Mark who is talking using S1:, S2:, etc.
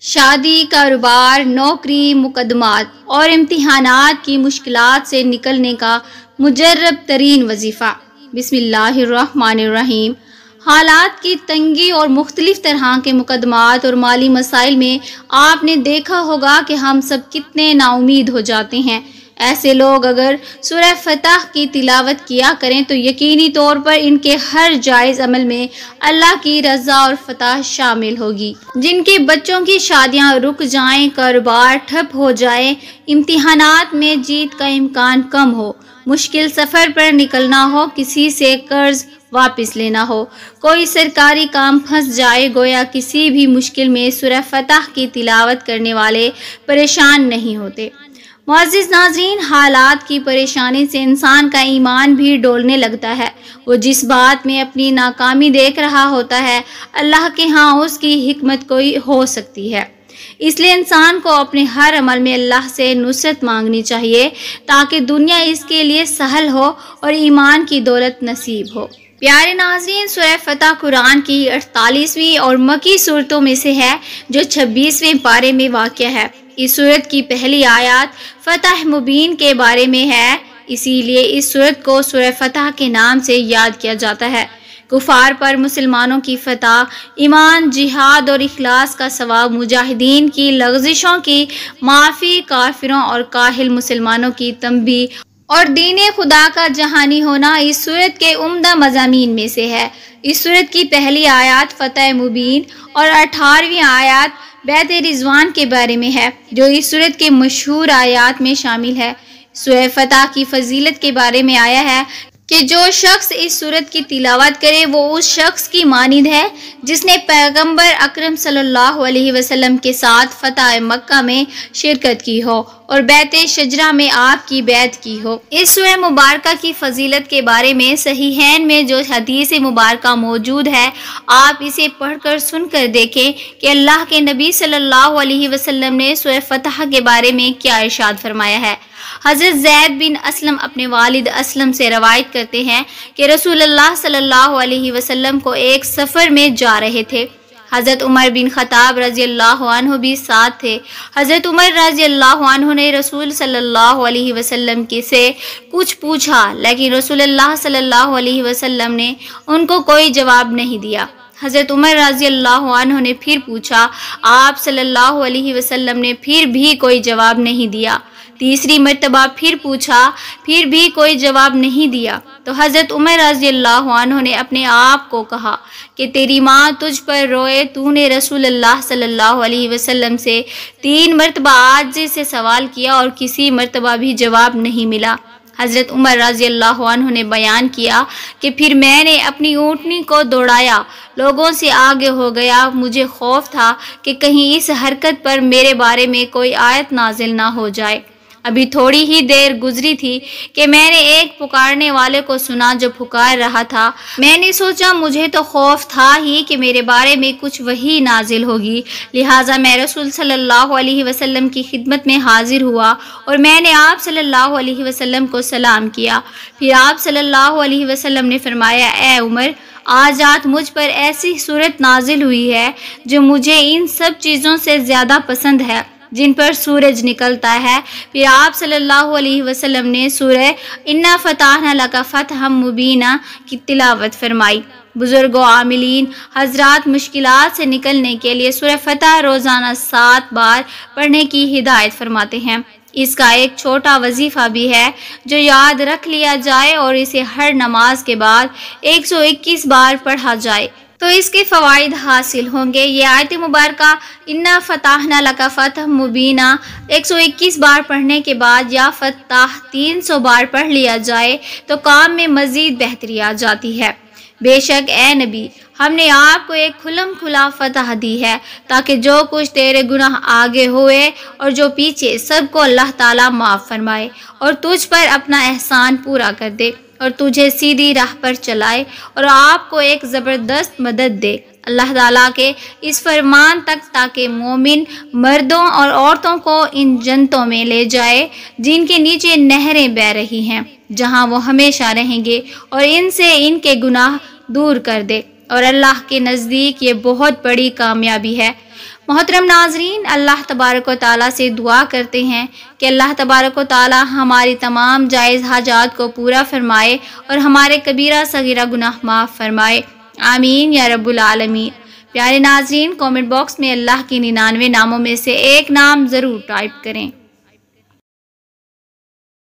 S1: شادی، کاروبار، نوکری، مقدمات اور امتحانات کی مشکلات سے نکلنے کا مجرب ترین وظیفہ۔ بسم اللہ الرحمن الرحیم۔ حالات کی تنگی اور مختلف طرح کے مقدمات اور مالی مسائل میں آپ نے دیکھا ہوگا کہ ہم سب کتنے نا امید ہو جاتے ہیں۔ ایسے لوگ اگر سورہ فتح کی تلاوت کیا کریں تو یقینی طور پر ان کے ہر جائز عمل میں اللہ کی رضا اور فتح شامل ہوگی۔ جن کے بچوں کی شادیاں رک جائیں، کاروبار ٹھپ ہو جائے، امتحانات میں جیت کا امکان کم ہو، مشکل سفر پر نکلنا ہو، کسی سے قرض واپس لینا ہو، کوئی سرکاری کام پھنس جائے، گویا کسی بھی مشکل میں سورہ فتح کی تلاوت کرنے والے پریشان نہیں ہوتے۔ معزز ناظرین، حالات کی پریشانی سے انسان کا ایمان بھی ڈولنے لگتا ہے۔ وہ جس بات میں اپنی ناکامی دیکھ رہا ہوتا ہے، اللہ کے ہاں اس کی حکمت کوئی ہو سکتی ہے۔ اس لیے انسان کو اپنے ہر عمل میں اللہ سے نصرت مانگنی چاہیے تاکہ دنیا اس کے لیے سہل ہو اور ایمان کی دولت نصیب ہو۔ پیارے ناظرین، سورہ فتح قرآن کی 48ویں اور مکی صورتوں میں سے ہے جو 26ویں پارے میں واقع ہے۔ اس سورت کی پہلی آیات فتح مبین کے بارے میں ہے، اسی لیے اس سورت کو سورہ فتح کے نام سے یاد کیا جاتا ہے۔ کفار پر مسلمانوں کی فتح، ایمان، جہاد اور اخلاص کا ثواب، مجاہدین کی لغزشوں کی معافی، کافروں اور کاہل مسلمانوں کی تنبیہ اور دین خدا کا جہانی ہونا اس سورت کے عمدہ مضامین میں سے ہے۔ اس سورت کی پہلی آیات فتح مبین اور 18ویں آیات بیعت رضوان کے بارے میں ہے جو اس سورت کے مشہور آیات میں شامل ہے۔ سورہ فتح کی فضیلت کے بارے میں آیا ہے کہ جو شخص اس سورت کی تلاوت کرے وہ اس شخص کی مانند ہے جس نے پیغمبر اکرم صلی اللہ علیہ وسلم کے ساتھ فتح مکہ میں شرکت کی ہو اور بیعت شجرہ میں آپ کی بیعت کی ہو۔ اس سورہ مبارکہ کی فضیلت کے بارے میں صحیحین میں جو حدیث مبارکہ موجود ہے، آپ اسے پڑھ کر سن کر دیکھیں کہ اللہ کے نبی صلی اللہ علیہ وسلم نے سورہ فتح کے بارے میں کیا ارشاد فرمایا ہے۔ حضرت زید بن اسلم اپنے والد اسلم سے روایت کرتے ہیں کہ رسول اللہ صلی اللہ علیہ وسلم کو ایک سفر میں جا رہے تھے۔ حضرت عمر بن خطاب رضی اللہ عنہ بھی ساتھ تھے۔ حضرت عمر رضی اللہ عنہ نے رسول صلی اللہ علیہ وسلم سے کچھ پوچھا، لیکن رسول اللہ صلی اللہ علیہ وسلم نے ان کو کوئی جواب نہیں دیا۔ حضرت عمر رضی اللہ عنہ نے پھر پوچھا، آپ صلی اللہ علیہ وسلم نے پھر بھی کوئی جواب نہیں دیا۔ تیسری مرتبہ پھر پوچھا، پھر بھی کوئی جواب نہیں دیا۔ تو حضرت عمر رضی اللہ عنہ نے اپنے آپ کو کہا کہ تیری ماں تجھ پر روئے، تو نے رسول اللہ صلی اللہ علیہ وسلم سے 3 مرتبہ عاجزی سے سوال کیا اور کسی مرتبہ بھی جواب نہیں ملا۔ حضرت عمر رضی اللہ عنہ نے بیان کیا کہ پھر میں نے اپنی اونٹنی کو دوڑایا، لوگوں سے آگے ہو گیا، مجھے خوف تھا کہ کہیں اس حرکت پر میرے بارے میں کوئی آیت نازل نہ ہو جائے۔ ابھی تھوڑی ہی دیر گزری تھی کہ میں نے ایک پکارنے والے کو سنا جو پکار رہا تھا۔ میں نے سوچا مجھے تو خوف تھا ہی کہ میرے بارے میں کچھ وحی نازل ہوگی، لہٰذا میں رسول صلی اللہ علیہ وسلم کی خدمت میں حاضر ہوا اور میں نے آپ صلی اللہ علیہ وسلم کو سلام کیا۔ پھر آپ صلی اللہ علیہ وسلم نے فرمایا، اے عمر، آج رات مجھ پر ایسی صورت نازل ہوئی ہے جو مجھے ان سب چیزوں سے زیادہ پسند ہے جن پر سورج نکلتا ہے۔ پھر آپ صلی اللہ علیہ وسلم نے سورہ انا فتحنا لک فتحا مبینا کی تلاوت فرمائی۔ بزرگوں، عاملین حضرات مشکلات سے نکلنے کے لیے سورہ فتح روزانہ 7 بار پڑھنے کی ہدایت فرماتے ہیں۔ اس کا ایک چھوٹا وظیفہ بھی ہے جو یاد رکھ لیا جائے اور اسے ہر نماز کے بعد 121 بار پڑھا جائے تو اس کے فوائد حاصل ہوں گے۔ یہ آیت مبارکہ انا فتحنا لک فتحا مبینا 121 بار پڑھنے کے بعد یا فتح 300 بار پڑھ لیا جائے تو کام میں مزید بہتری آ جاتی ہے۔ بے شک اے نبی، ہم نے آپ کو ایک کھلم کھلا فتح دی ہے تاکہ جو کچھ تیرے گناہ آگے ہوئے اور جو پیچھے سب کو اللہ تعالیٰ معاف فرمائے اور تجھ پر اپنا احسان پورا کر دے اور تجھے سیدھی راہ پر چلائے اور آپ کو ایک زبردست مدد دے اللہ تعالیٰ کے اس فرمان تک تاکہ مومن مردوں اور عورتوں کو ان جنتوں میں لے جائے جن کے نیچے نہریں بہہ رہی ہیں، جہاں وہ ہمیشہ رہیں گے، اور ان سے ان کے گناہ دور کر دے، اور اللہ کے نزدیک یہ بہت بڑی کامیابی ہے۔ محترم ناظرین، اللہ تبارک و تعالیٰ سے دعا کرتے ہیں کہ اللہ تبارک و تعالیٰ ہماری تمام جائز حاجات کو پورا فرمائے اور ہمارے کبیرہ صغیرہ گناہ معاف فرمائے، آمین یا رب العالمین۔ پیارے ناظرین، کومنٹ باکس میں اللہ کے 99 ناموں میں سے ایک نام ضرور ٹائپ کریں۔